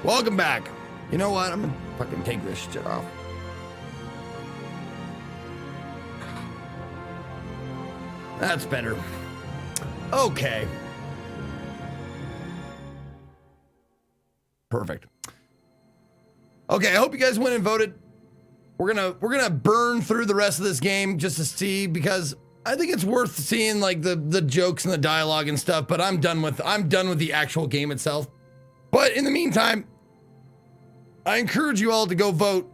Welcome back. You know what? I'm gonna fucking take this shit off. That's better. Okay. Perfect. Okay, I hope you guys went and voted. We're gonna burn through the rest of this game just to see, because I think it's worth seeing like the jokes and the dialogue and stuff, but I'm done with the actual game itself. But in the meantime, I encourage you all to go vote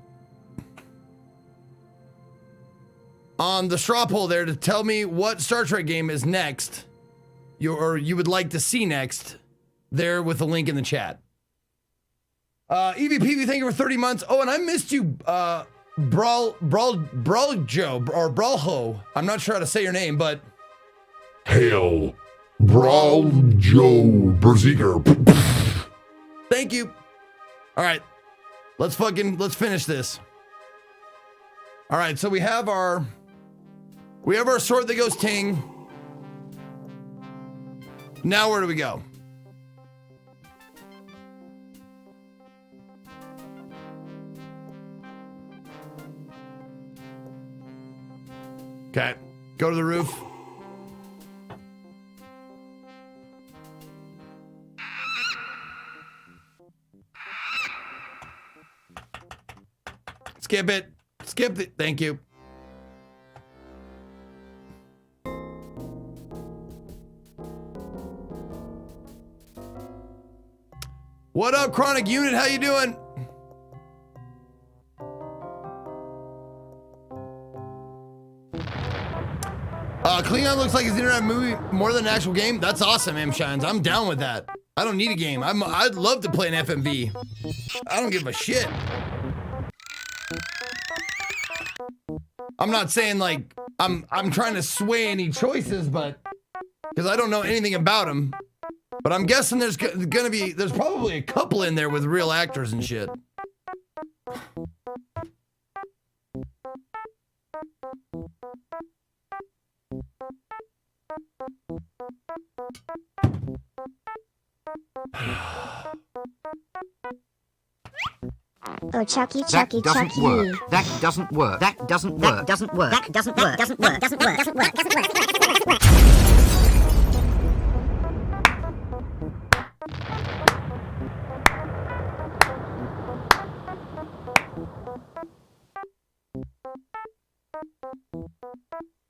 on the straw poll there to tell me what Star Trek game is next, you would like to see next, there with the link in the chat. EVPV, thank you for 30 months. Oh, and I missed you, Brawljo, or Brawlho. I'm not sure how to say your name, but... Hail, Brawljo Berserker. Thank you. All right, let's finish this. All right, so we have our sword that goes ting. Now where do we go? Okay, go to the roof. Skip it. Skip it. Thank you. What up, Chronic Unit? How you doing? Klingon looks like his internet movie more than an actual game. That's awesome, M Shines. I'm down with that. I don't need a game. I'd love to play an FMV. I don't give a shit. I'm not saying like I'm trying to sway any choices, but because I don't know anything about them. But I'm guessing there's probably a couple in there with real actors and shit. Oh, Chucky. That doesn't work. That doesn't work. That doesn't work. Doesn't work. That doesn't work. Doesn't work. Doesn't work. Doesn't work. Doesn't work.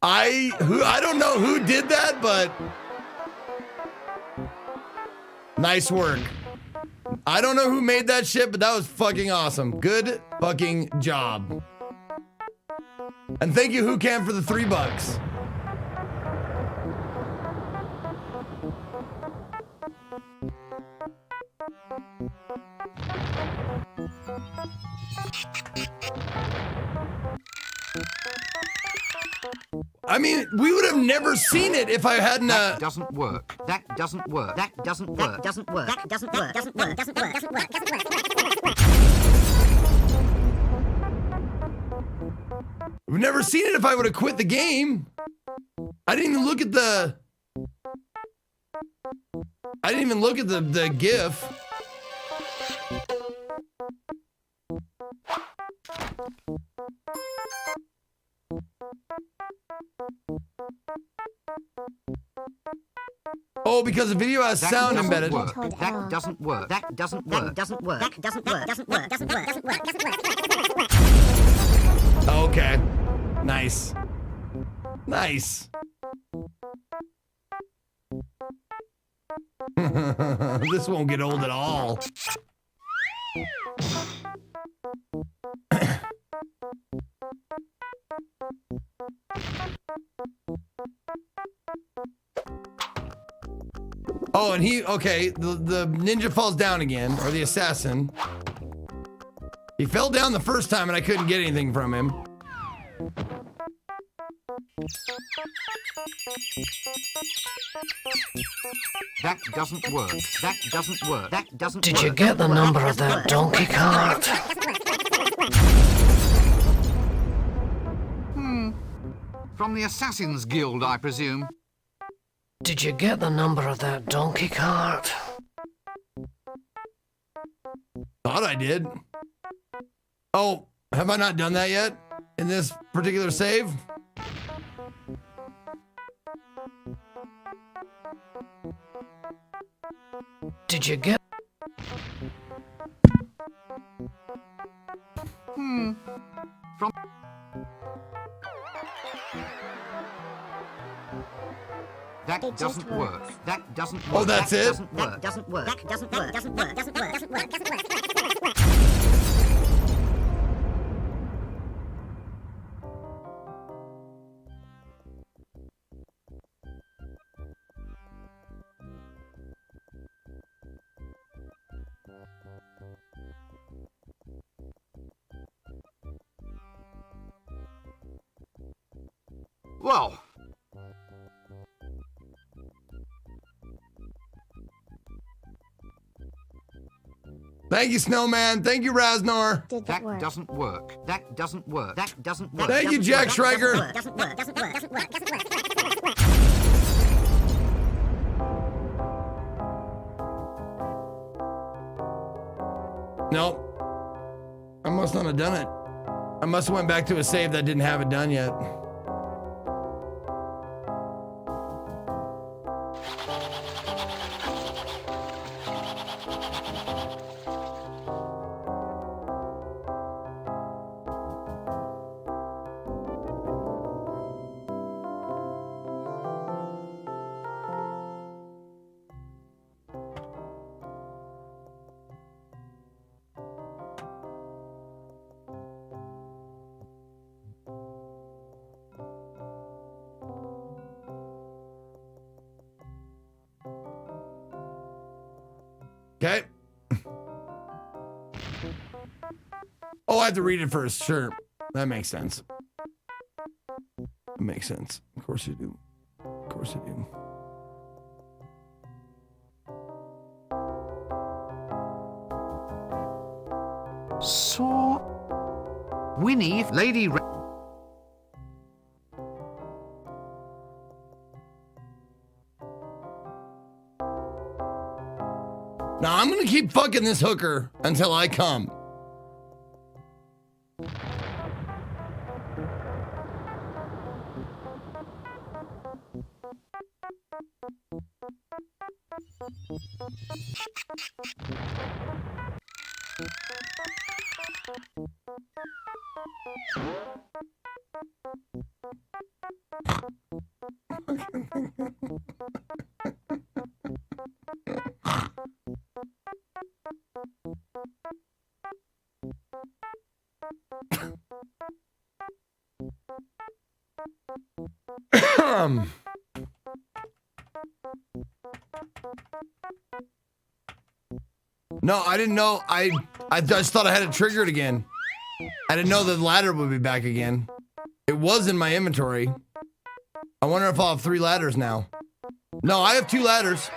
I don't know who did that, but nice work. I don't know who made that shit, but that was fucking awesome. Good fucking job. And thank you, Who Can, for the $3. I mean, we would have never seen it if I hadn't. That doesn't work. That doesn't work. That doesn't work. That doesn't work. That doesn't work. Doesn't work. Doesn't work. Doesn't work. Doesn't work. We've never seen it if I would have quit the game. I didn't even look at the. I didn't even look at the GIF. Oh, because the video has sound embedded. That doesn't work. That doesn't work. That doesn't work. That doesn't work. Doesn't work. Doesn't work. Doesn't work. Doesn't work. Okay. Nice. Nice. This won't get old at all. Oh, and the ninja falls down again, or the assassin. He fell down the first time and I couldn't get anything from him. That doesn't work. That doesn't work. That doesn't work. Did you get the number of that donkey cart? From the Assassin's Guild, I presume. Did you get the number of that donkey cart? Thought I did. Oh, have I not done that yet in this particular save? Did you get? From that It just doesn't work. works. That doesn't work. Oh, that's That it? Doesn't work. That doesn't work. That doesn't work. Doesn't work. Doesn't work. Doesn't work. Doesn't work. Doesn't work. Well, Thank you, Snowman. Thank you, Raznor. Did that that work? doesn't work. That doesn't work. That doesn't work. Thank you, Jack Schreiger. Doesn't work. Doesn't work. Doesn't work. Doesn't work. Doesn't work. Nope. I must not have done it. I must have went back to a save that didn't have it done yet. Okay. Oh, I have to read it first. Sure. That makes sense. That makes sense. Of course you do. Of course you do. So, Winnie, Lady. Now I'm gonna keep fucking this hooker until I come. No, I didn't know. I just thought I had it triggered again. I didn't know the ladder would be back again. It was in my inventory. I wonder if I'll have 3 ladders now. No, I have 2 ladders.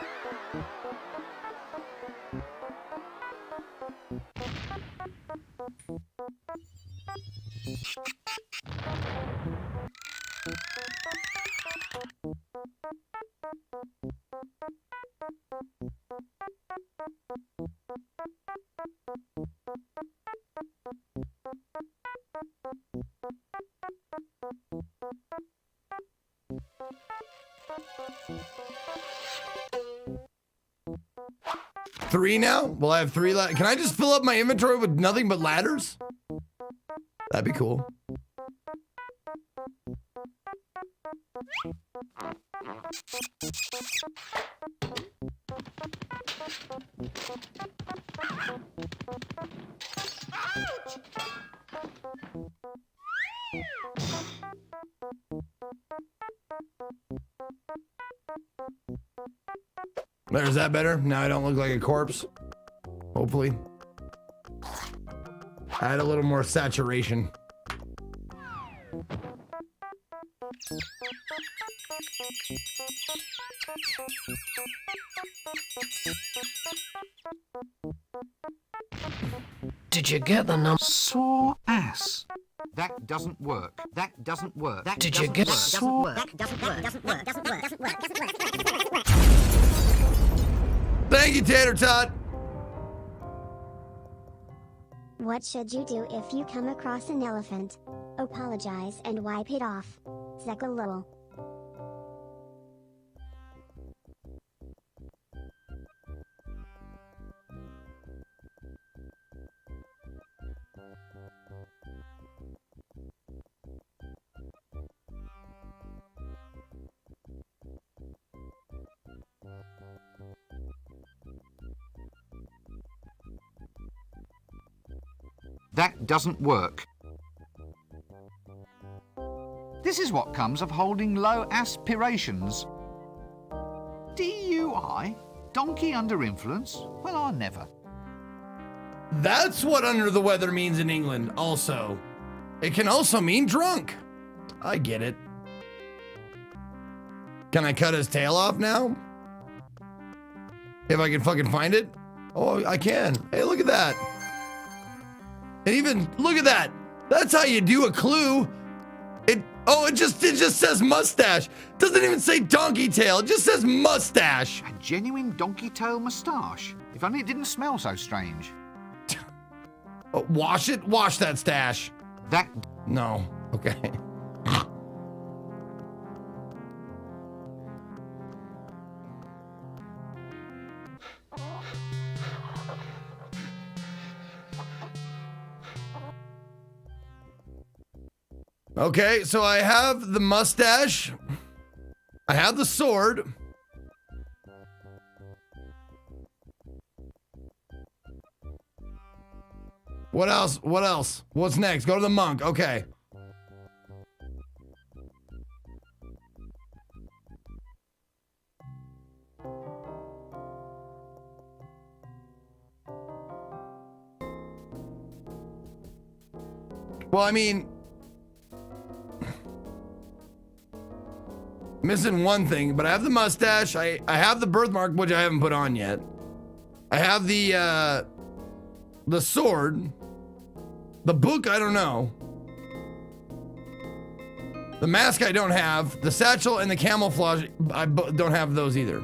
Three now? Well, I have 3 ladders. Can I just fill up my inventory with nothing but ladders? That'd be cool. There's that better? Now I don't look like a corpse. Hopefully. Add a little more saturation. Did you get the number? So ass. That doesn't work. That doesn't work. That Did you doesn't get work. so- Doesn't work. That doesn't work. Doesn't work. Doesn't work. Doesn't work. Doesn't work. Doesn't work. Thank you, Tater Tot. What should you do if you come across an elephant? Apologize and wipe it off. Zeke lol. That doesn't work. This is what comes of holding low aspirations. DUI? Donkey under influence? Well, I never. That's what under the weather means in England also. It can also mean drunk. I get it. Can I cut his tail off now? If I can fucking find it? Oh, I can. Hey, look at that. And even, look at that. That's how you do a clue. It just says mustache. Doesn't even say donkey tail. It just says mustache. A genuine donkey tail moustache. If only it didn't smell so strange. Wash it. Wash that stash. That... No. Okay. Okay, so I have the mustache. I have the sword. What else? What else? What's next? Go to the monk. Okay. Well, I mean, missing one thing, but I have the mustache. I have the birthmark, which I haven't put on yet. I have the sword. The book, I don't know. The mask, I don't have. The satchel and the camouflage, I don't have those either.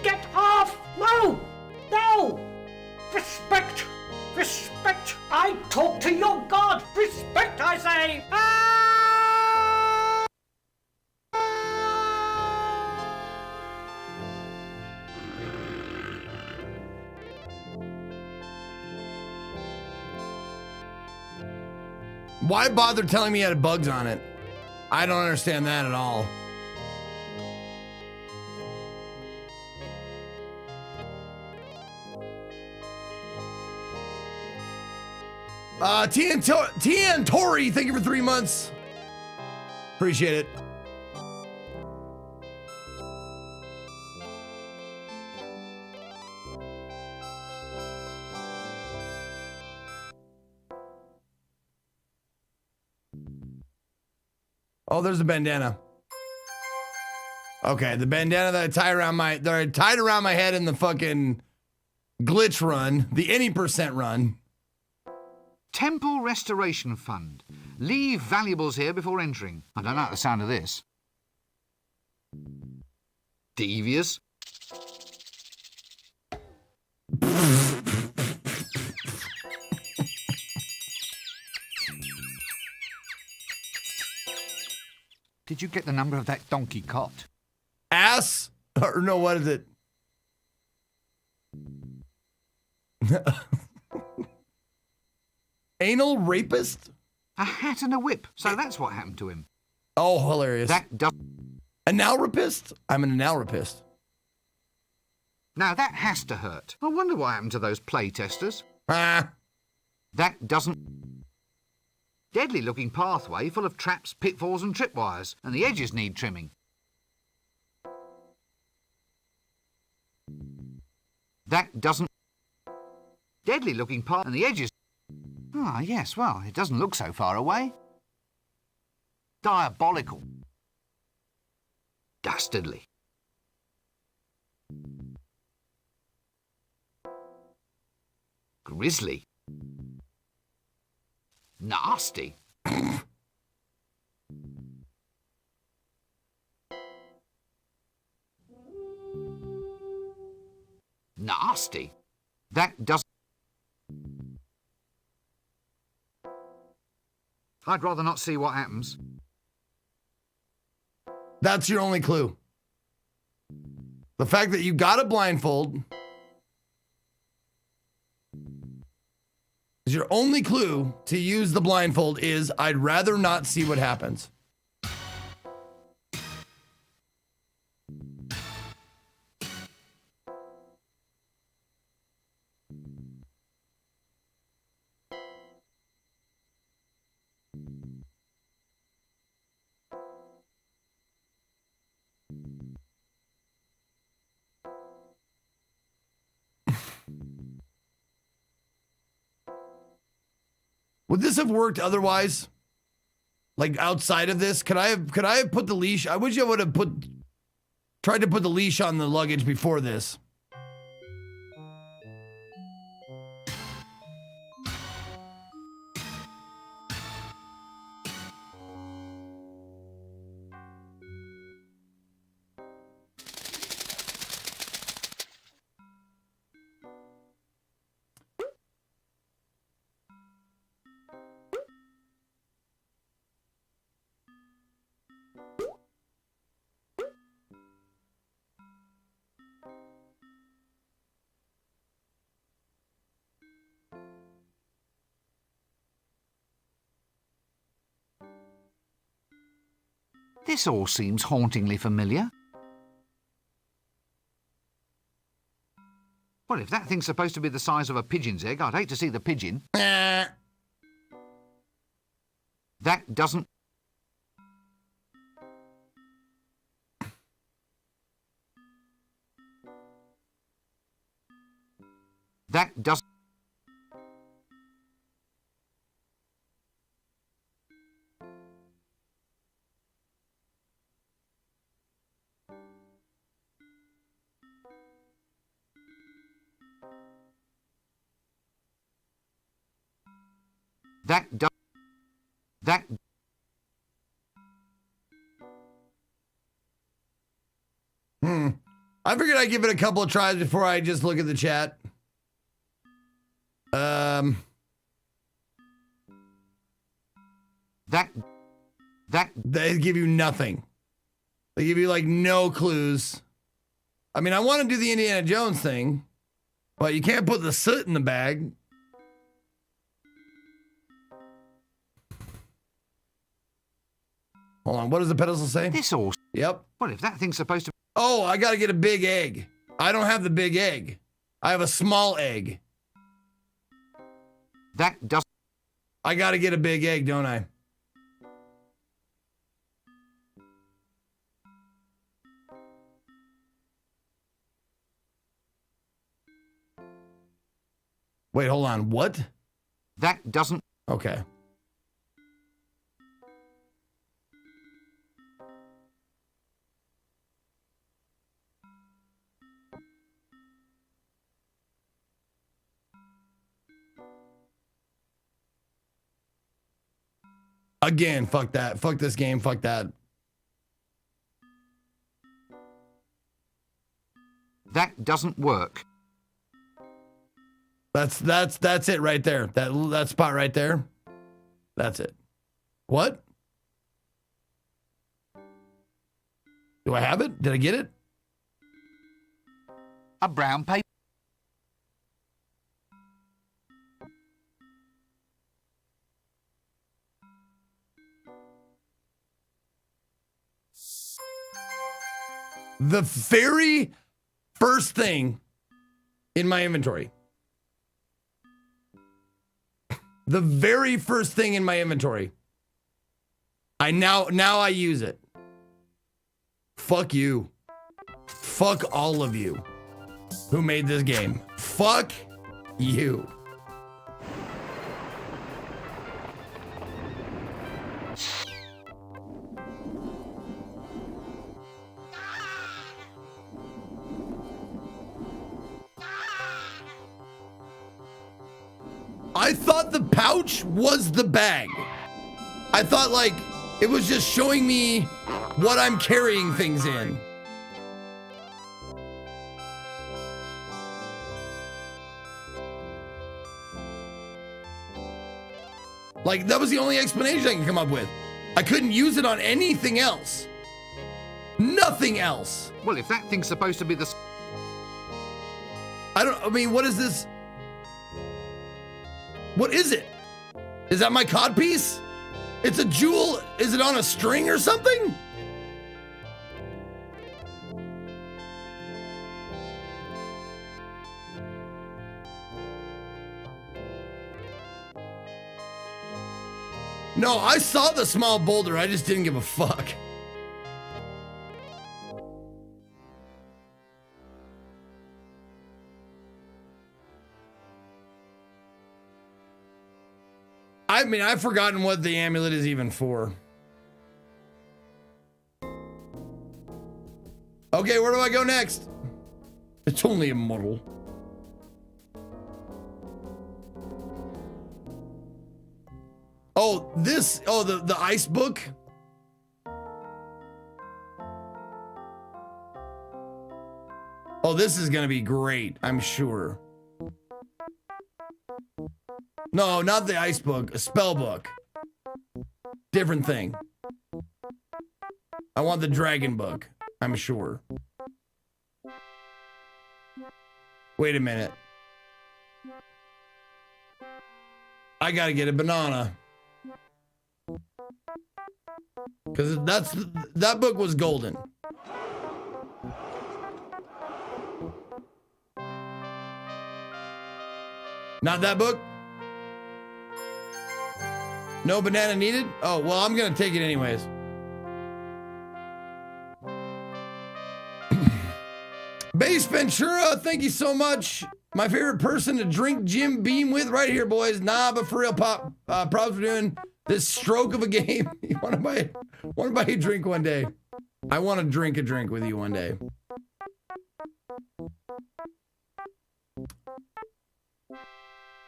Get off! No! No! Respect! Respect! I talk to your God! Respect, I say! Ah! Why bother telling me it had bugs on it? I don't understand that at all. TN Tori, thank you for 3 months. Appreciate it. Oh, there's a bandana. Okay, the bandana that I tied around my head in the fucking glitch run, the any % run. Temple Restoration Fund. Leave valuables here before entering. I don't like the sound of this. Devious. Did you get the number of that donkey cot? Ass? Or no, what is it? Anal rapist? A hat and a whip. So that's what happened to him. Oh, hilarious. That does. Anal rapist? I'm an anal rapist. Now that has to hurt. I wonder what happened to those play testers. Ah. That doesn't. Deadly looking pathway full of traps, pitfalls and tripwires, and the edges need trimming. That doesn't. Deadly looking path and the edges. Ah, yes, well, it doesn't look so far away. Diabolical. Dastardly. Grisly. Nasty. Nasty. That doesn't... I'd rather not see what happens. That's your only clue. The fact that you got a blindfold is your only clue to use the blindfold is I'd rather not see what happens. Would this have worked otherwise? Like outside of this? Could I have put the leash? I wish I would have tried to put the leash on the luggage before this. This all seems hauntingly familiar. Well, if that thing's supposed to be the size of a pigeon's egg, I'd hate to see the pigeon. That doesn't... That doesn't... That does... That... I figured I'd give it a couple of tries before I just look at the chat. They give you nothing. They give you like no clues. I mean, I want to do the Indiana Jones thing, but you can't put the soot in the bag. Hold on, what does the pedestal say? This all... Yep. Well, if that thing's supposed to... Oh, I gotta get a big egg. I don't have the big egg. I have a small egg. That does... I gotta get a big egg, don't I? Wait, hold on. What? That doesn't... Okay. Again, fuck that. Fuck this game. Fuck that. That doesn't work. That's it right there. That spot right there. That's it. What? Do I have it? Did I get it? A brown paper. The very first thing in my inventory. The very first thing in my inventory. Now I use it. Fuck you. Fuck all of you who made this game. Fuck you. I thought the pouch was the bag. I thought like it was just showing me what I'm carrying things in. Like that was the only explanation I can come up with. I couldn't use it on anything else. Nothing else. Well, if that thing's supposed to be the... I mean, what is this? What is it? Is that my codpiece? It's a jewel. Is it on a string or something? No, I saw the small boulder. I just didn't give a fuck. I mean, I've forgotten what the amulet is even for. Okay, where do I go next? It's only a model. Oh, this, oh, the ice book. Oh, this is gonna be great, I'm sure. No, not the ice book, a spell book. Different thing. I want the dragon book, I'm sure. Wait a minute. I gotta get a banana. Because that book was golden. Not that book? No banana needed? Oh, well, I'm gonna take it anyways. Base Ventura, thank you so much. My favorite person to drink Jim Beam with right here, boys. Nah, but for real, Pop, props for doing this stroke of a game. You wanna buy a drink one day? I wanna drink a drink with you one day.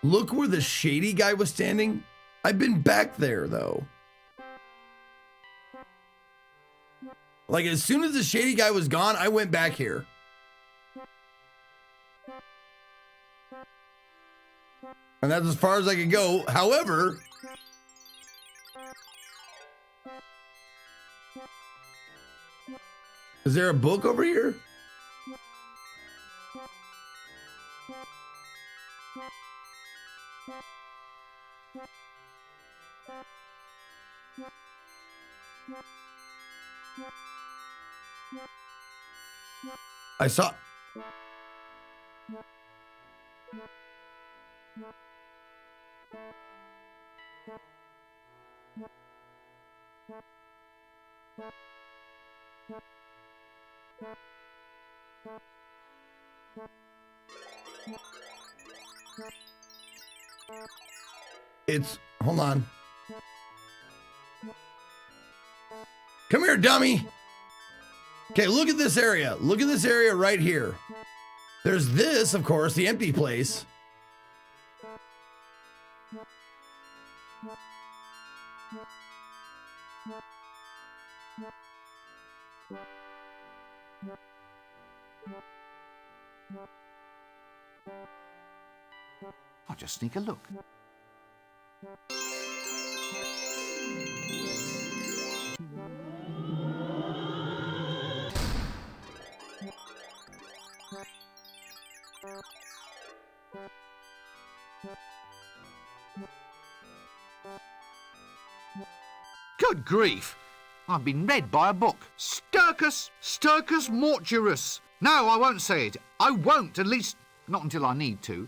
Look where the shady guy was standing. I've been back there though. Like as soon as the shady guy was gone, I went back here. And that's as far as I could go. However, is there a book over here? I saw. It's, hold on. Come here, dummy. Okay, look at this area. Look at this area right here. There's this, of course, the empty place. I'll just sneak a look. Good grief! I've been read by a book. Sturcus Mortuus. No, I won't say it. I won't, at least not until I need to.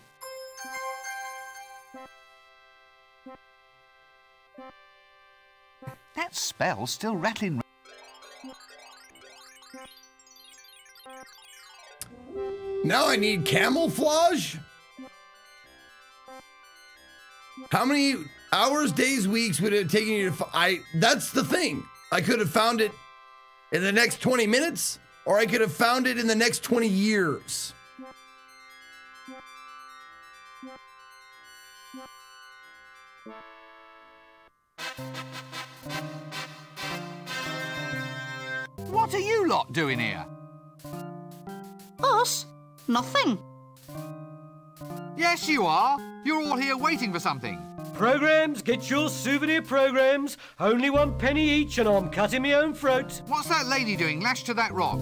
That spell's still rattling. Now I need camouflage? How many hours, days, weeks would it have taken you to that's the thing. I could have found it in the next 20 minutes, or I could have found it in the next 20 years. What are you lot doing here? Us? Nothing. Yes, you are. You're all here waiting for something. Programs, get your souvenir programs. Only 1 penny each and I'm cutting my own throat. What's that lady doing lashed to that rock?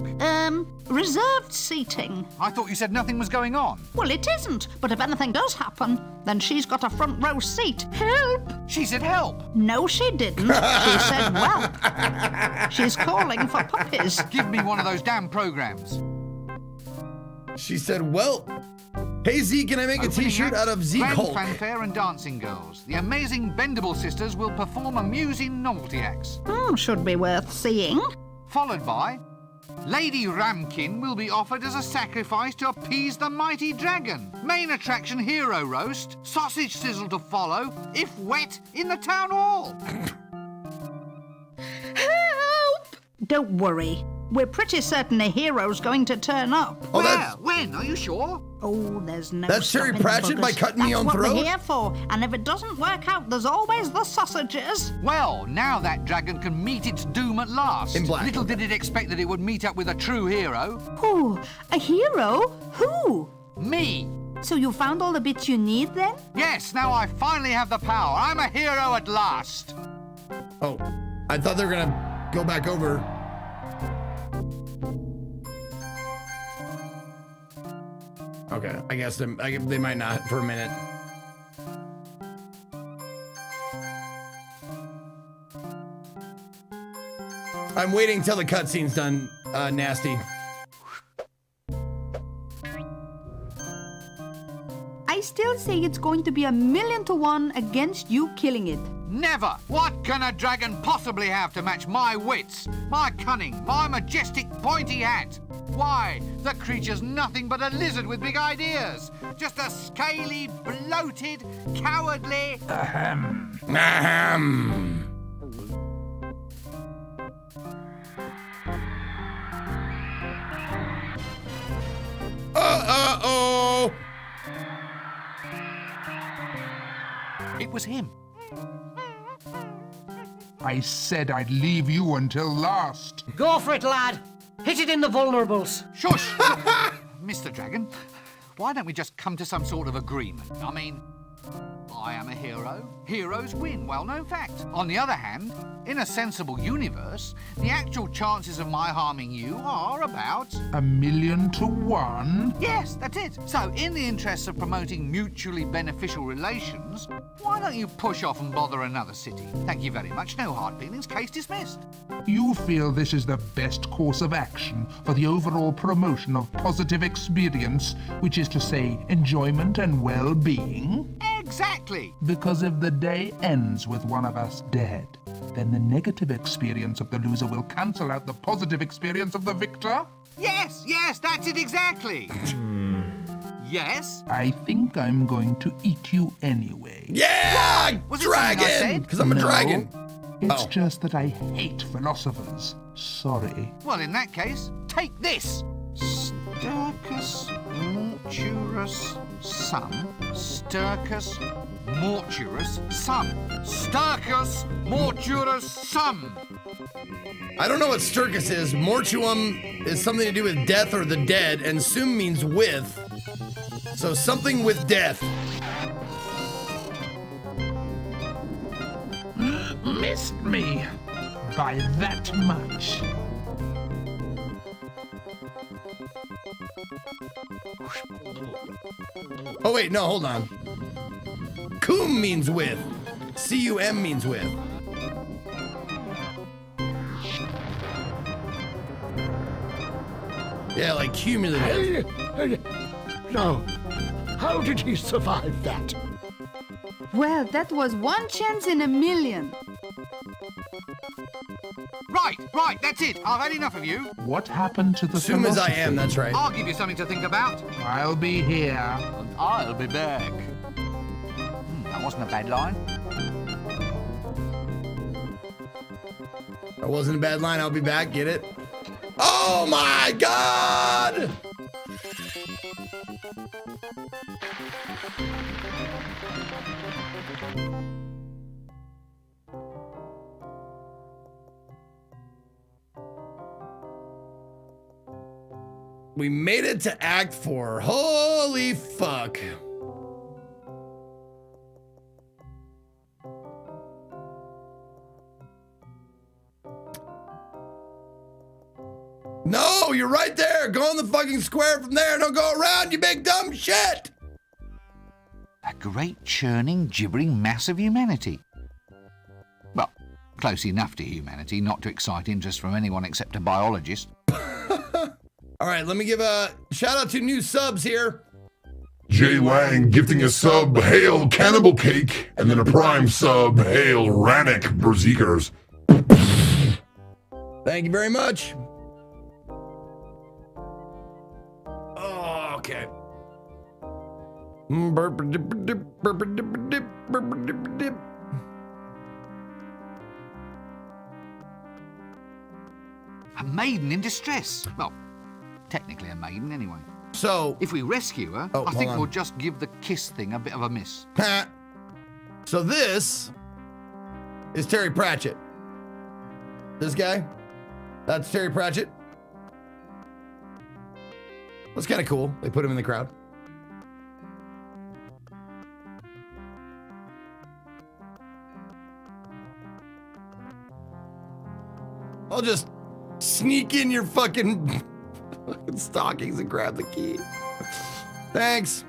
Reserved seating. I thought you said nothing was going on. Well, it isn't, but if anything does happen, then she's got a front row seat. Help! She said help. No, she didn't. She said whelp. She's calling for puppies. Give me one of those damn programs. She said, well, hey Zeke, can I make a t-shirt out of Zeke Grand Hulk? fanfare and dancing girls. The amazing Bendable sisters will perform amusing novelty acts. Should be worth seeing. Followed by Lady Ramkin will be offered as a sacrifice to appease the mighty dragon. Main attraction hero roast. Sausage sizzle to follow, if wet, in the town hall. Help! Don't worry. We're pretty certain a hero's going to turn up. Oh, Where? that's When? Are you sure? Oh, there's no That's Terry stopping Pratchett buggers. by cutting me That's on what throat? we're here for. And if it doesn't work out, there's always the sausages. Well, now that dragon can meet its doom at last. In black. Little did it expect that it would meet up with a true hero. Oh, a hero? Who? Me. So you found all the bits you need then? Yes, now I finally have the power. I'm a hero at last. Oh, I thought they were gonna go back over. Okay, I guess they might not for a minute. I'm waiting till the cutscene's done, Nasty. I still say it's going to be 1,000,000 to 1 against you killing it. Never! What can a dragon possibly have to match my wits, my cunning, my majestic pointy hat? Why, the creature's nothing but a lizard with big ideas. Just a scaly, bloated, cowardly... Ahem. Uh-oh! It was him. I said I'd leave you until last. Go for it, lad. Hit it in the vulnerables. Shush! Mr. Dragon, why don't we just come to some sort of agreement? I mean, I am a hero. Heroes win, well-known fact. On the other hand, in a sensible universe, the actual chances of my harming you are about... 1,000,000 to 1? Yes, that's it. So, in the interests of promoting mutually beneficial relations, why don't you push off and bother another city? Thank you very much. No hard feelings. Case dismissed. You feel this is the best course of action for the overall promotion of positive experience, which is to say, enjoyment and well-being? Exactly. Because if the day ends with one of us dead, then the negative experience of the loser will cancel out the positive experience of the victor? Yes, that's it exactly. Yes? I think I'm going to eat you anyway. Yeah! Was it something I Dragon! said? Because I'm a No, dragon. It's Oh. just that I hate philosophers. Sorry. Well, in that case, take this. Sturcus mortuus sum. Sturcus mortuus sum. Sturcus mortuus sum. I don't know what Sturcus is. Mortuum is something to do with death or the dead, and sum means with. So something with death. Missed me by that much. Oh wait, no, hold on. Cum means with. C-U-M means with. Yeah, like cumulative. No. How did he survive that? Well, that was 1 chance in 1,000,000. Right, that's it. I've had enough of you. What happened to the Assume as I philosophy? am, that's right. I'll give you something to think about. I'll be here. And I'll be back. That wasn't a bad line. That wasn't a bad line, I'll be back, get it? Oh my god! We made it to Act 4. Holy fuck. No, you're right there. Go on the fucking square from there. Don't go around, you big dumb shit. A great churning, gibbering mass of humanity. Well, close enough to humanity not to excite interest from anyone except a biologist. All right, let me give a shout out to new subs here. Jay Lang gifting a sub, hail Cannibal Cake, and then a prime sub, hail Rannick Berserkers. Thank you very much. Oh, okay. A maiden in distress. Well, technically a maiden anyway. So, if we rescue her, I think we'll just give the kiss thing a bit of a miss. So this is Terry Pratchett. This guy, that's Terry Pratchett. That's kind of cool. They put him in the crowd. I'll just sneak in your fucking stockings and grab the key. Thanks.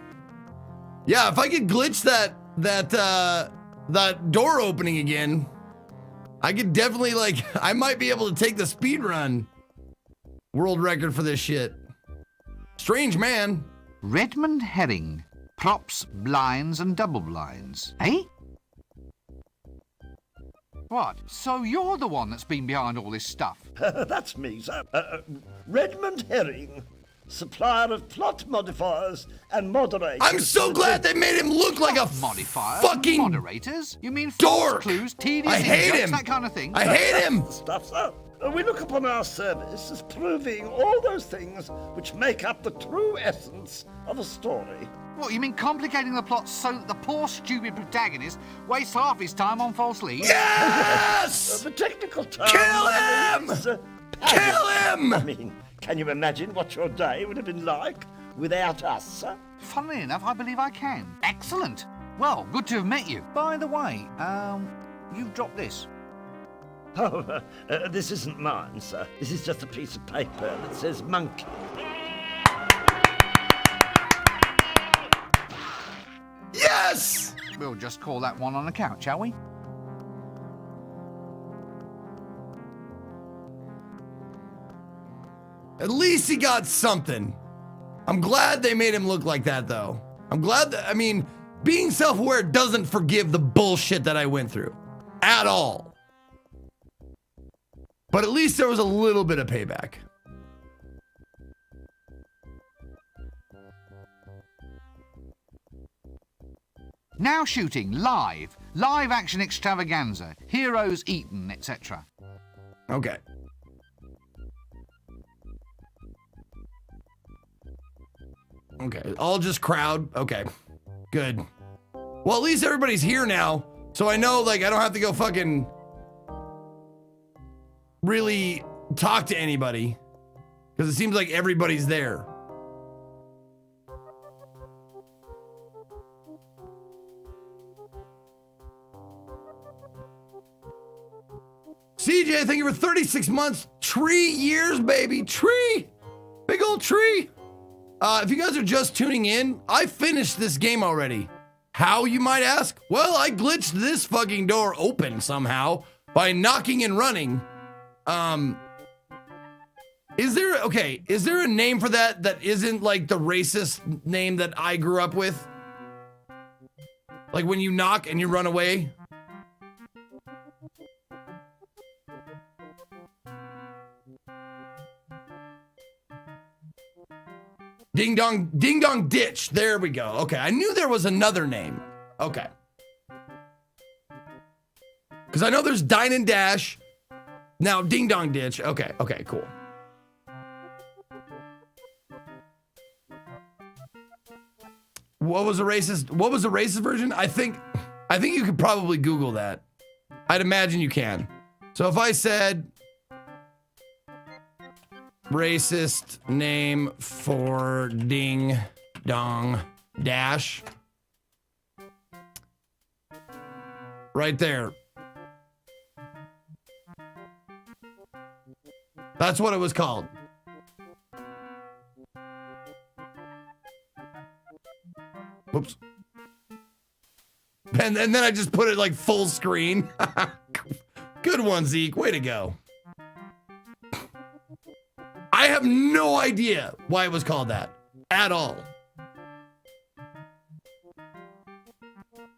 Yeah, if I could glitch that door opening again, I could definitely, like, I might be able to take the speed run world record for this shit. Strange man. Redmond herring, props, blinds, and double blinds. Eh? What? So you're the one that's been behind all this stuff? That's me, sir. Redmond Herring, supplier of plot modifiers and moderators. I'm so glad they made him look like a modifiers, fucking moderators. You mean dork? false clues, tedious I hate in-jokes, him. that kind of thing. I hate him. Stuff, sir. We look upon our service as proving all those things which make up the true essence of a story. What, you mean complicating the plot so that the poor, stupid protagonist wastes half his time on false leads? Yes! The technical term. Kill him! Kill him! I mean, can you imagine what your day would have been like without us, sir? Funnily enough, I believe I can. Excellent. Well, good to have met you. By the way, you've dropped this. Oh, this isn't mine, sir. This is just a piece of paper that says monkey. Yes! We'll just call that one on account, shall we? At least he got something. I'm glad they made him look like that, though. I'm glad that, I mean, being self-aware doesn't forgive the bullshit that I went through. At all. But at least there was a little bit of payback. Now shooting, live. Live action extravaganza. Heroes eaten, etc. Okay. Okay, all just crowd. Okay, good. Well, at least everybody's here now. So I know, like, I don't have to go fucking really talk to anybody. Because it seems like everybody's there. CJ, thank you for 36 months. 3 years, baby. Tree. Big old tree. If you guys are just tuning in, I finished this game already. How, you might ask? Well, I glitched this fucking door open somehow by knocking and running. Is there a name for that that isn't like the racist name that I grew up with? Like when you knock and you run away? Ding dong ditch. There we go. Okay, I knew there was another name. Okay. Because I know there's dine and dash. Now ding dong ditch. Okay, cool. What was the racist version? I think you could probably Google that. I'd imagine you can. So if I said racist name for Ding Dong Dash. Right there. That's what it was called. Whoops. And then I just put it like full screen. Good one, Zeke. Way to go. I have no idea why it was called that at all.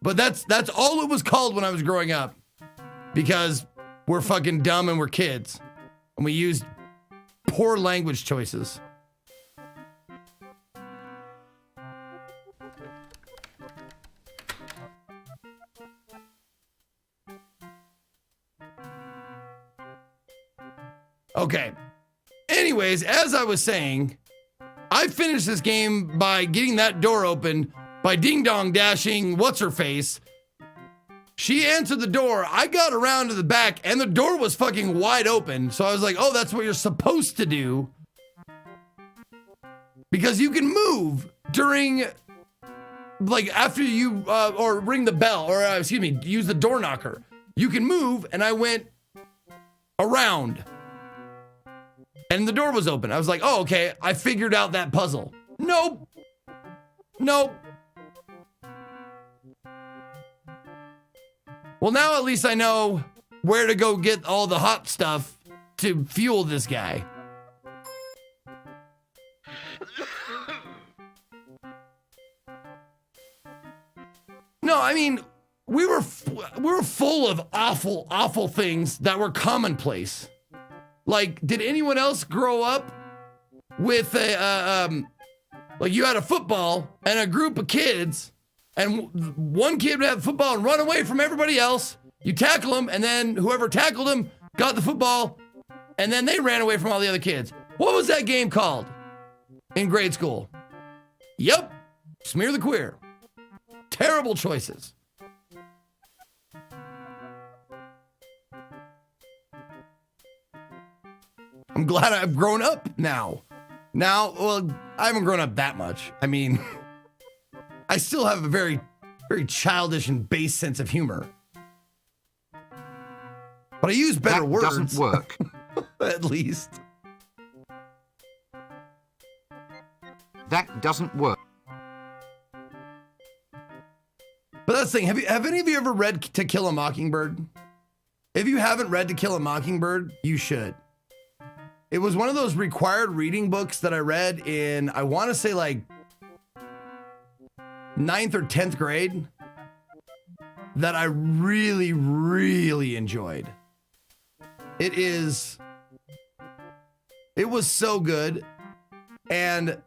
But that's all it was called when I was growing up, because we're fucking dumb and we're kids and we used poor language choices. Okay. Anyways, as I was saying, I finished this game by getting that door open by ding dong dashing what's her face. She answered the door. I got around to the back and the door was fucking wide open. So I was like, oh, that's what you're supposed to do. Because you can move during, like, after you, or ring the bell, or excuse me, use the door knocker. You can move, and I went around. And the door was open. I was like, oh, okay, I figured out that puzzle. Nope. Nope. Well, now at least I know where to go get all the hot stuff to fuel this guy. No, I mean, we were full of awful things that were commonplace. Like, did anyone else grow up with like you had a football and a group of kids, and one kid would have the football and run away from everybody else. You tackle him, and then whoever tackled him got the football, and then they ran away from all the other kids. What was that game called in grade school? Yep, Smear the Queer. Terrible choices. I'm glad I've grown up now. Well, I haven't grown up that much. I mean, I still have a very, very childish and base sense of humor. But I use better words. That doesn't work. At least. That doesn't work. But that's the thing. Have any of you ever read To Kill a Mockingbird? If you haven't read To Kill a Mockingbird, you should. It was one of those required reading books that I read in, I want to say like 9th or 10th grade, that I really, really enjoyed. It was so good. And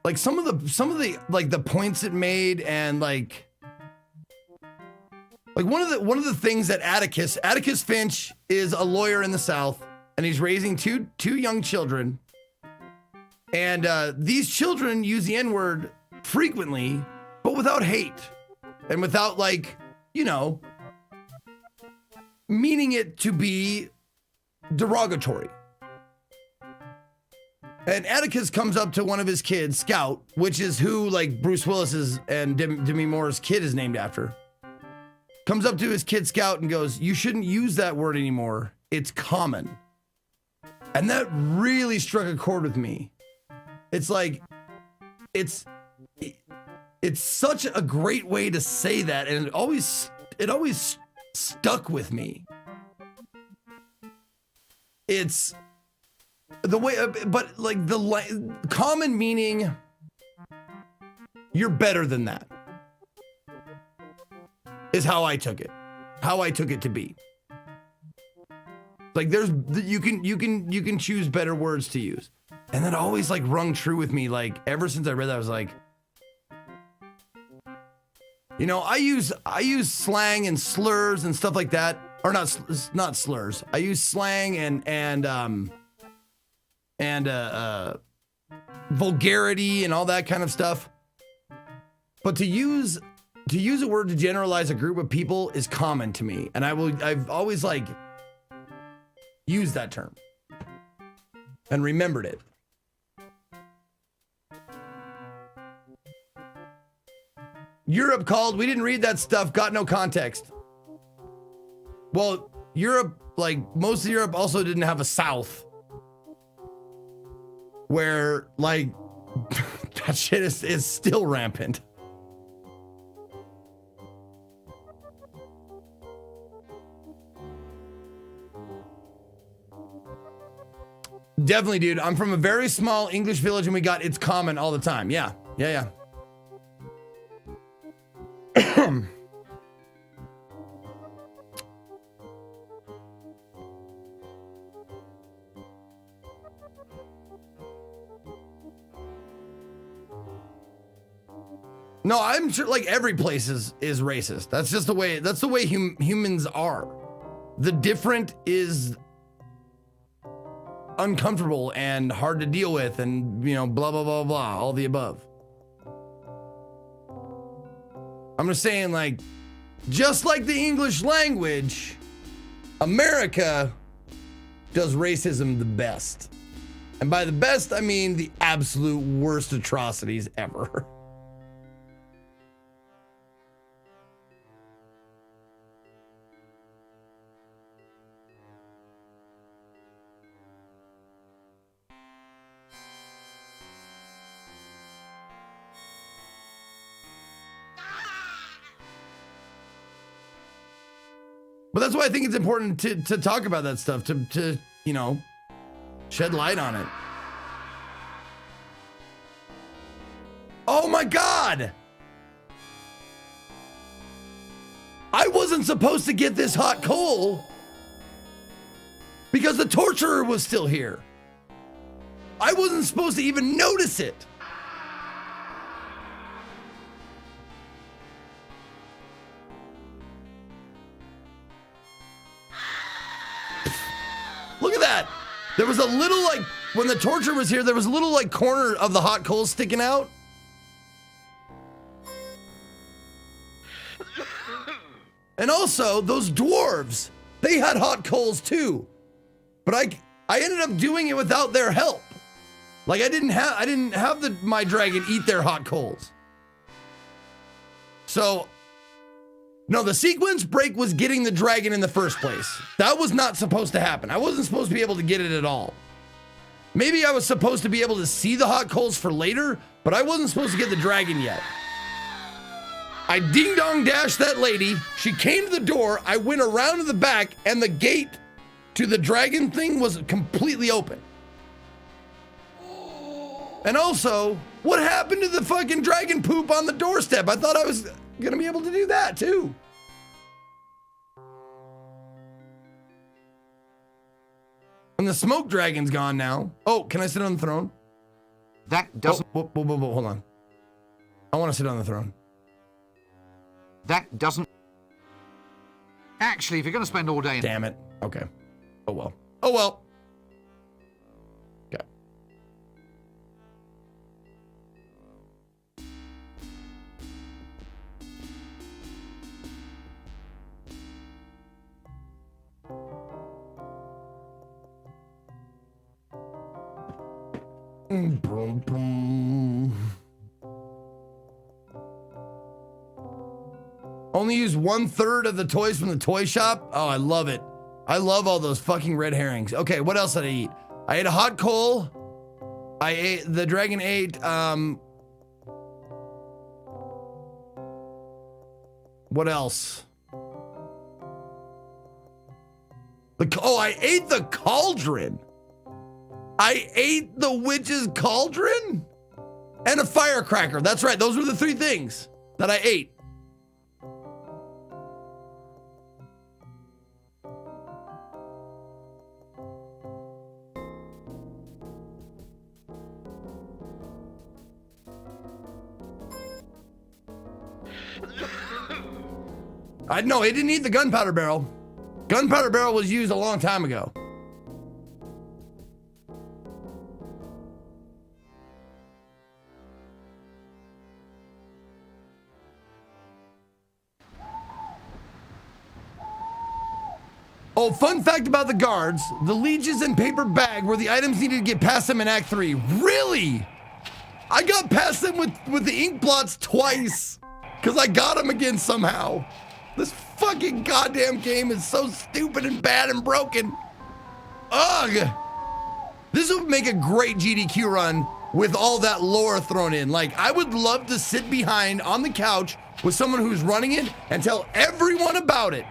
like some of the like the points it made, and like one of the things that Atticus Finch is a lawyer in the South, and he's raising two young children, and these children use the N-word frequently, but without hate and without, like, you know, meaning it to be derogatory. And Atticus comes up to one of his kids, Scout, which is who, like, Bruce Willis's and Demi Moore's kid is named after. Comes up to his kid, Scout, and goes, "You shouldn't use that word anymore. It's common." And that really struck a chord with me. It's like, it's such a great way to say that, and it always stuck with me. It's the way, but like the common meaning, you're better than that, is how I took it to be. Like you can choose better words to use. And that always like rung true with me. Like ever since I read that, I was like, you know, I use slang and slurs and stuff like that, or not slurs. I use slang and vulgarity and all that kind of stuff. But to use a word to generalize a group of people is common to me, and I've always like used that term. and remembered it. Europe called, we didn't read that stuff, got no context. Well, Europe, like most of Europe also didn't have a South. Where, like, that shit is still rampant. Definitely, dude. I'm from a very small English village and we got it's common all the time. Yeah. Yeah. No, I'm sure like every place is racist. That's just the way, humans are. The different is uncomfortable and hard to deal with and, you know, blah, blah, blah, blah, all the above. I'm just saying, like, just like the English language, America does racism the best. And by the best, I mean the absolute worst atrocities ever. But that's why I think it's important to talk about that stuff, to you know, shed light on it. Oh my God! I wasn't supposed to get this hot coal because the torturer was still here. I wasn't supposed to even notice it. Look at that. There was a little, like, when the torturer was here, there was a little, like, corner of the hot coal sticking out. And also, those dwarves, they had hot coals too. But I ended up doing it without their help. Like, I didn't have my dragon eat their hot coals. So, no, the sequence break was getting the dragon in the first place. That was not supposed to happen. I wasn't supposed to be able to get it at all. Maybe I was supposed to be able to see the hot coals for later, but I wasn't supposed to get the dragon yet. I ding-dong dashed that lady. She came to the door. I went around to the back, and the gate to the dragon thing was completely open. And also, what happened to the fucking dragon poop on the doorstep? I thought I was gonna be able to do that too. And the smoke dragon's gone now. Oh, can I sit on the throne? That doesn't... Whoa, hold on. I want to sit on the throne. That doesn't... Actually, if you're going to spend all day... Damn it. Okay. Oh, well. Oh, well. Okay. Boom, boom. Only use 1/3 of the toys from the toy shop? Oh, I love it. I love all those fucking red herrings. Okay, what else did I eat? I ate a hot coal. The dragon ate, what else? I ate the cauldron. I ate the witch's cauldron and a firecracker. That's right. Those were the 3 things that I ate. No, it didn't eat the gunpowder barrel. Gunpowder barrel was used a long time ago. Oh, fun fact about the guards. The leeches and paper bag were the items needed to get past them in Act 3. Really? I got past them with the ink blots twice. Because I got them again somehow. This fucking goddamn game is so stupid and bad and broken. Ugh. This would make a great GDQ run with all that lore thrown in. Like, I would love to sit behind on the couch with someone who's running it and tell everyone about it.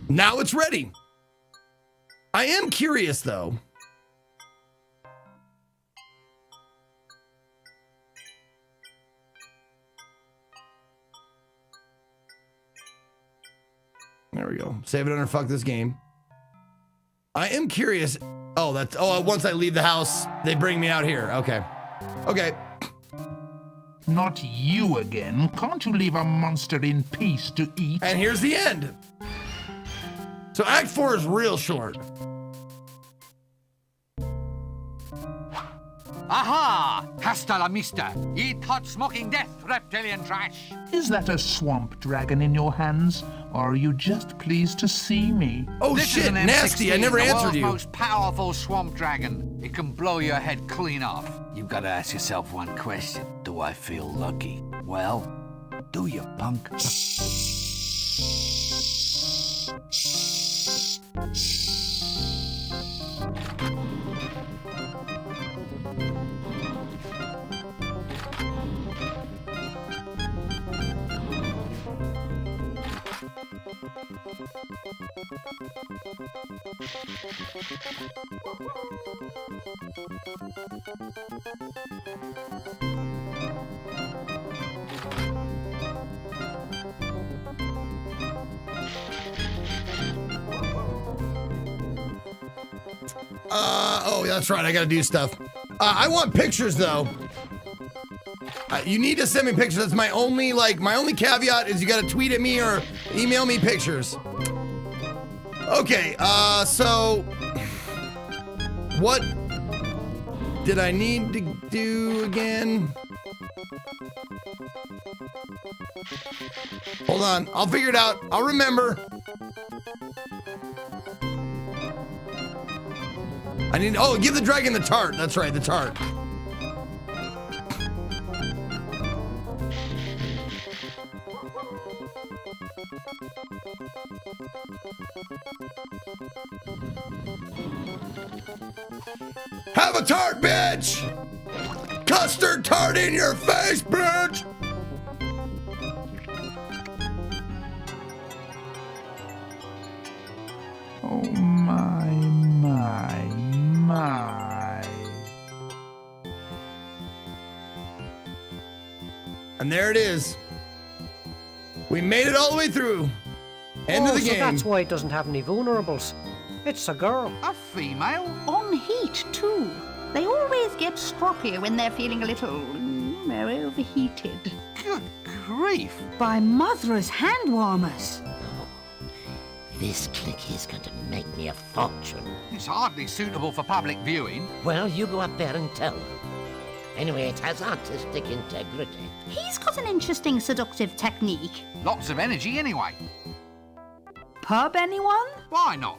Now it's ready. I am curious though. There we go. Save it under fuck this game. I am curious. Oh, that's, oh, once I leave the house, they bring me out here. Okay. Okay. Not you again. Can't you leave a monster in peace to eat? And here's the end. So Act 4 is real short. Aha! Hasta la vista. Eat hot smoking death, reptilian trash. Is that a swamp dragon in your hands, or are you just pleased to see me? Oh This is shit, an M16, nasty. I never the answered world's you. most powerful swamp dragon. It can blow your head clean off. You've got to ask yourself one question. Do I feel lucky? Well, do you, punk? Oh, that's right. I gotta do stuff. I want pictures though. You need to send me pictures. That's my only caveat is you gotta tweet at me or email me pictures. Okay, so what did I need to do again? Hold on, I'll figure it out. I'll remember. I need, oh, give the dragon the tart. That's right, the tart. Have a tart, bitch! Custard tart in your face, bitch! Oh my, my, my. And there it is. We made it all the way through. End of the so game. that's why it doesn't have any vulnerables. It's a girl. A female? On heat, too. They always get stroppy when they're feeling a little, overheated. Good grief. By Mothra's hand warmers. This click is going to make me a fortune. It's hardly suitable for public viewing. Well, you go up there and tell them. Anyway, it has artistic integrity. He's got an interesting seductive technique. Lots of energy anyway. Pub, anyone? Why not?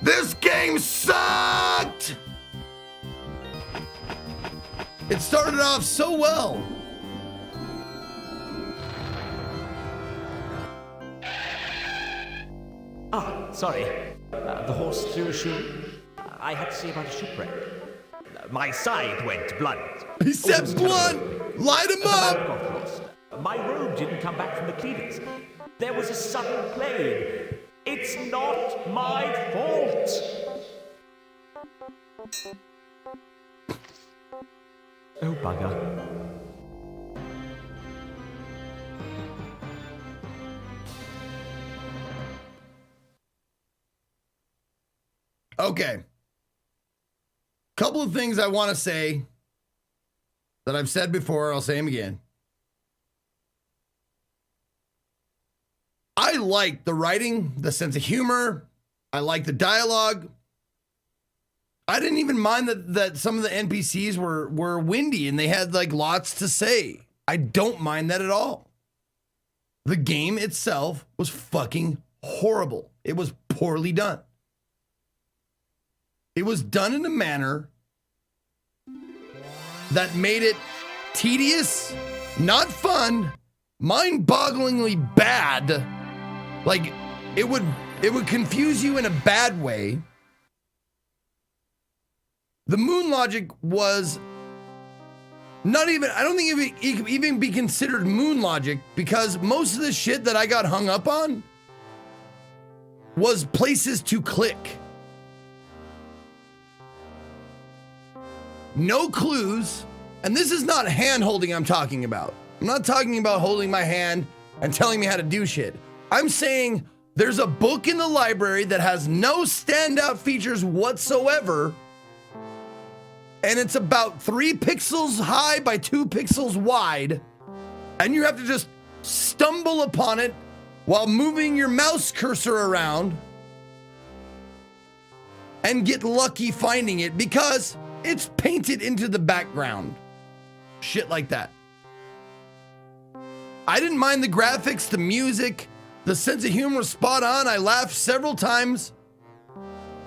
This game sucked! It started off so well. Ah, sorry. The horse threw a shoe. I had to see about a shipwreck. My side went blunt. He said blunt! Light him The boat up! got lost. My robe didn't come back from the cleaners. There was a sudden plague. It's not my fault. Oh, bugger. Okay. Couple of things I want to say that I've said before, I'll say them again. I like the writing, the sense of humor, I like the dialogue. I didn't even mind that some of the NPCs were windy and they had like lots to say. I don't mind that at all. The game itself was fucking horrible. It was poorly done. It was done in a manner that made it tedious, not fun, mind-bogglingly bad. Like it would confuse you in a bad way. The moon logic was not even, I don't think it could even be considered moon logic, because most of the shit that I got hung up on was places to click. No clues, and this is not hand holding I'm talking about. I'm not talking about holding my hand and telling me how to do shit. I'm saying there's a book in the library that has no standout features whatsoever, and it's about 3 pixels high by 2 pixels wide, and you have to just stumble upon it while moving your mouse cursor around and get lucky finding it because it's painted into the background. Shit like that. I didn't mind the graphics, the music, the sense of humor was spot on. I laughed several times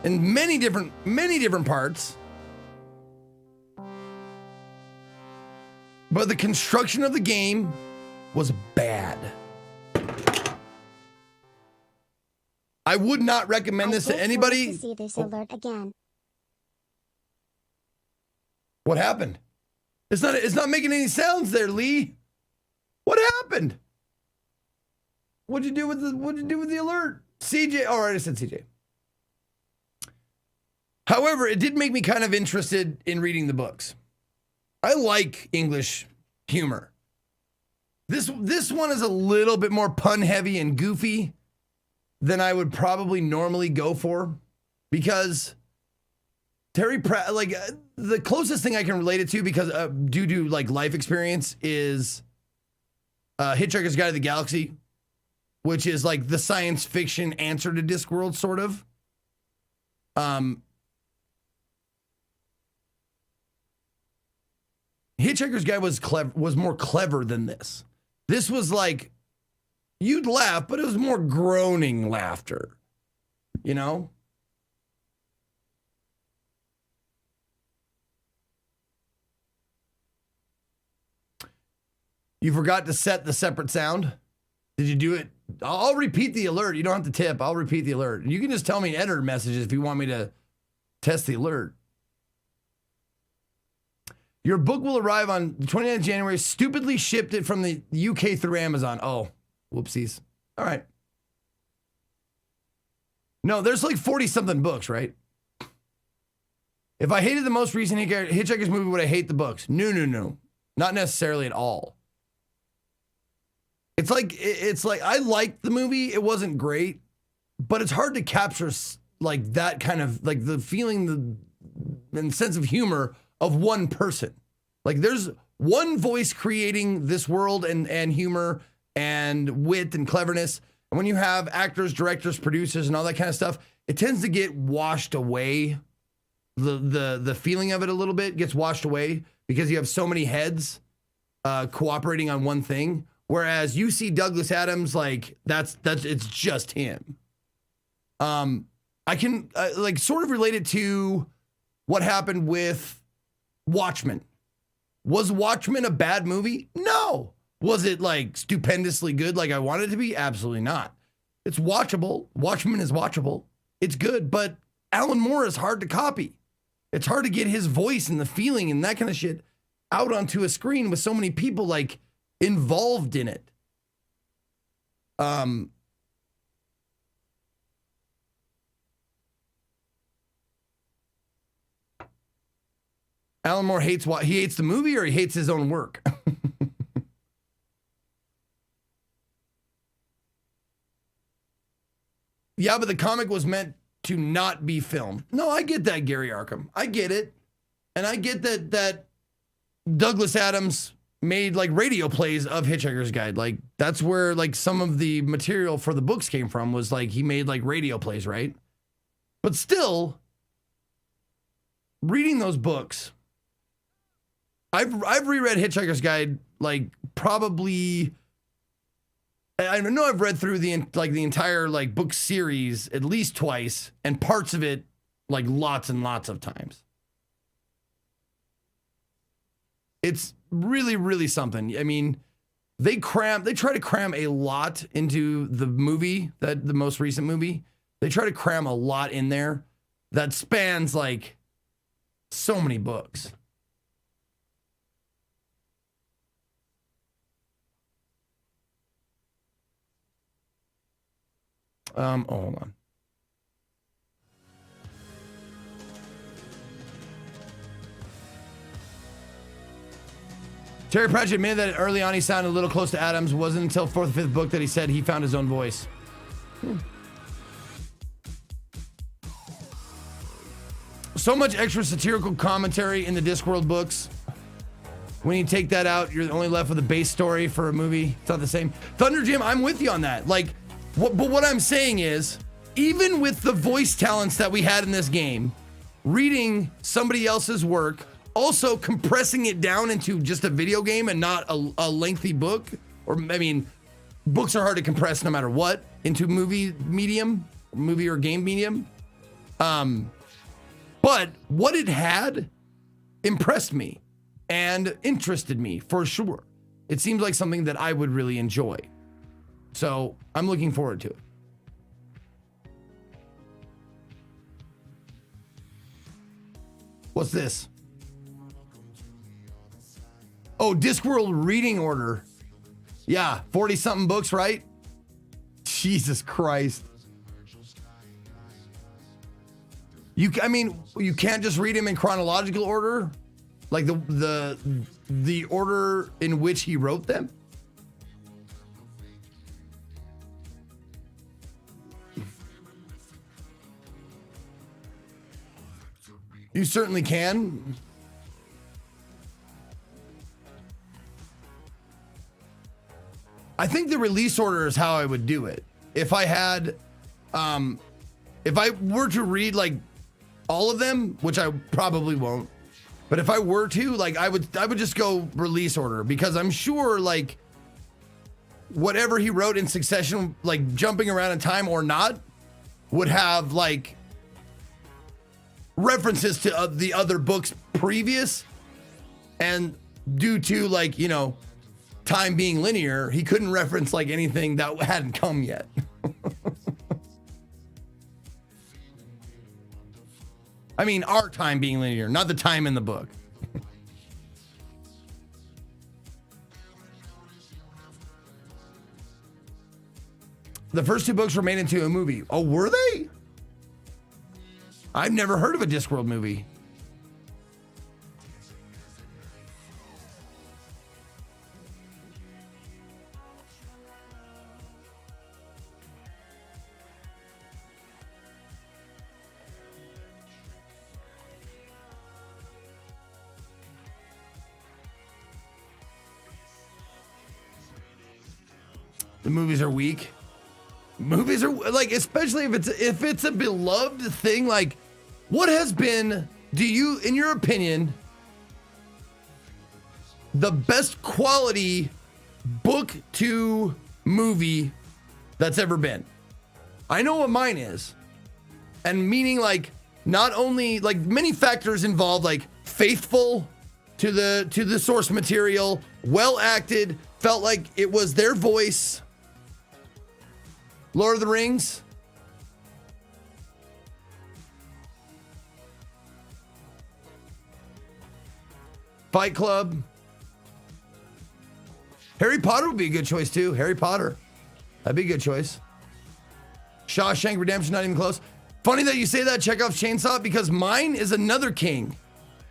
in many different parts. But the construction of the game was bad. I would not recommend this to anybody. To see this alert again. What happened? It's not making any sounds there, Lee. What happened? What'd you do with the alert? CJ, all right, I said CJ. However, it did make me kind of interested in reading the books. I like English humor. This one is a little bit more pun heavy and goofy than I would probably normally go for, because Terry Pratt, like the closest thing I can relate it to, because due to like life experience, is Hitchhiker's Guide to the Galaxy, which is like the science fiction answer to Discworld, sort of. Hitchhiker's Guide was more clever than this. This was like, you'd laugh, but it was more groaning laughter, you know? You forgot to set the separate sound? Did you do it? I'll repeat the alert. You don't have to tip. I'll repeat the alert. You can just tell me editor messages if you want me to test the alert. Your book will arrive on the 29th of January. Stupidly shipped it from the UK through Amazon. Oh, whoopsies. All right. No, there's like 40-something books, right? If I hated the most recent Hitchhiker's movie, would I hate the books? No. Not necessarily at all. It's like I liked the movie. It wasn't great, but it's hard to capture like that kind of like the feeling and sense of humor of one person. Like there's one voice creating this world and humor and wit and cleverness. And when you have actors, directors, producers, and all that kind of stuff, it tends to get washed away. The feeling of it a little bit gets washed away because you have so many heads cooperating on one thing. Whereas you see Douglas Adams, like that's it's just him. I can like sort of relate it to what happened with Watchmen. Was Watchmen a bad movie? No. Was it like stupendously good like I wanted it to be? Absolutely not. It's watchable. Watchmen is watchable. It's good, but Alan Moore is hard to copy. It's hard to get his voice and the feeling and that kind of shit out onto a screen with so many people like involved in it. Alan Moore hates what? He hates the movie or he hates his own work? Yeah, but the comic was meant to not be filmed. No, I get that, Gary Arkham. I get it. And I get that Douglas Adams made like radio plays of Hitchhiker's Guide. Like that's where like some of the material for the books came from, was like he made like radio plays, right? But still, reading those books, I've reread Hitchhiker's Guide like probably. I know I've read through the entire like book series at least twice, and parts of it like lots and lots of times. It's really, really something. I mean, they try to cram a lot into the movie, the most recent movie. They try to cram a lot in there that spans like so many books. Hold on. Terry Pratchett admitted that early on he sounded a little close to Adams. It wasn't until fourth or fifth book that he said he found his own voice. So much extra satirical commentary in the Discworld books. When you take that out, you're only left with a base story for a movie. It's not the same. Thunder Jim, I'm with you on that. Like, but what I'm saying is, even with the voice talents that we had in this game, reading somebody else's work, also compressing it down into just a video game and not a lengthy book, or I mean, books are hard to compress no matter what into movie or game medium. But what it had impressed me and interested me for sure. It seems like something that I would really enjoy. So I'm looking forward to it. What's this? Oh, Discworld reading order. Yeah, 40 something books, right? Jesus Christ. You can't just read them in chronological order, like the order in which he wrote them. You certainly can. I think the release order is how I would do it. If I had, if I were to read like all of them, which I probably won't, but if I were to, like, I would just go release order, because I'm sure like whatever he wrote in succession, like jumping around in time or not, would have like references to the other books previous, and due to like, you know, time being linear, he couldn't reference like anything that hadn't come yet. I mean, our time being linear, not the time in the book. The first two books were made into a movie. Oh, were they? I've never heard of a Discworld movie. The movies are weak. Movies are like, especially if it's a beloved thing. Like, what has been, in your opinion, the best quality book to movie that's ever been? I know what mine is, and meaning like not only like many factors involved, like faithful to the source material, well acted, felt like it was their voice. Lord of the Rings. Fight Club. Harry Potter would be a good choice too. Harry Potter. That'd be a good choice. Shawshank Redemption, not even close. Funny that you say that, Chekhov's Chainsaw, because mine is another king.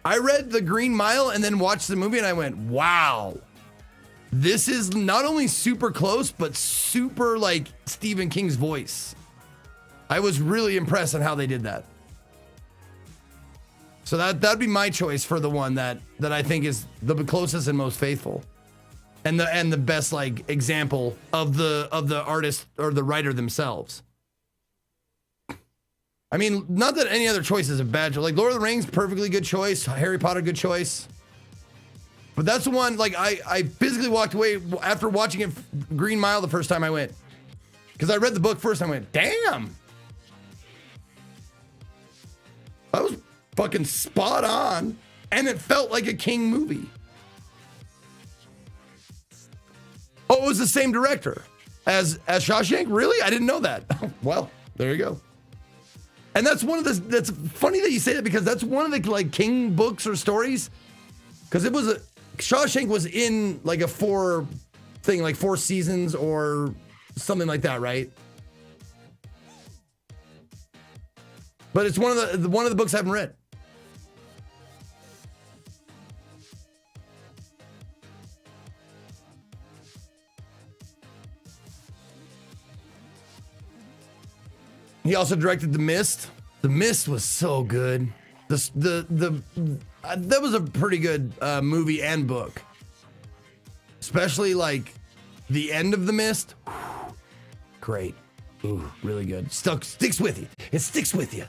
I read The Green Mile and then watched the movie and I went, wow. This is not only super close, but super like Stephen King's voice. I was really impressed on how they did that. So that'd be my choice for the one that I think is the closest and most faithful, and the best like example of the artist or the writer themselves. I mean, not that any other choice is a bad choice. Like Lord of the Rings, perfectly good choice. Harry Potter, good choice. But that's the one, like, I physically walked away after watching it Green Mile the first time I went. Because I read the book first, I went, damn. That was fucking spot on. And it felt like a King movie. Oh, it was the same director as Shawshank? Really? I didn't know that. Well, there you go. And that's one of the, that's funny that you say that because that's one of the like King books or stories. Because it was Shawshank was in like a 4 seasons or something like that, right? But it's one of the books I haven't read. He also directed The Mist. The Mist was so good. That was a pretty good movie and book. Especially like the end of The Mist. Great. Ooh, really good. Sticks with you. It sticks with you.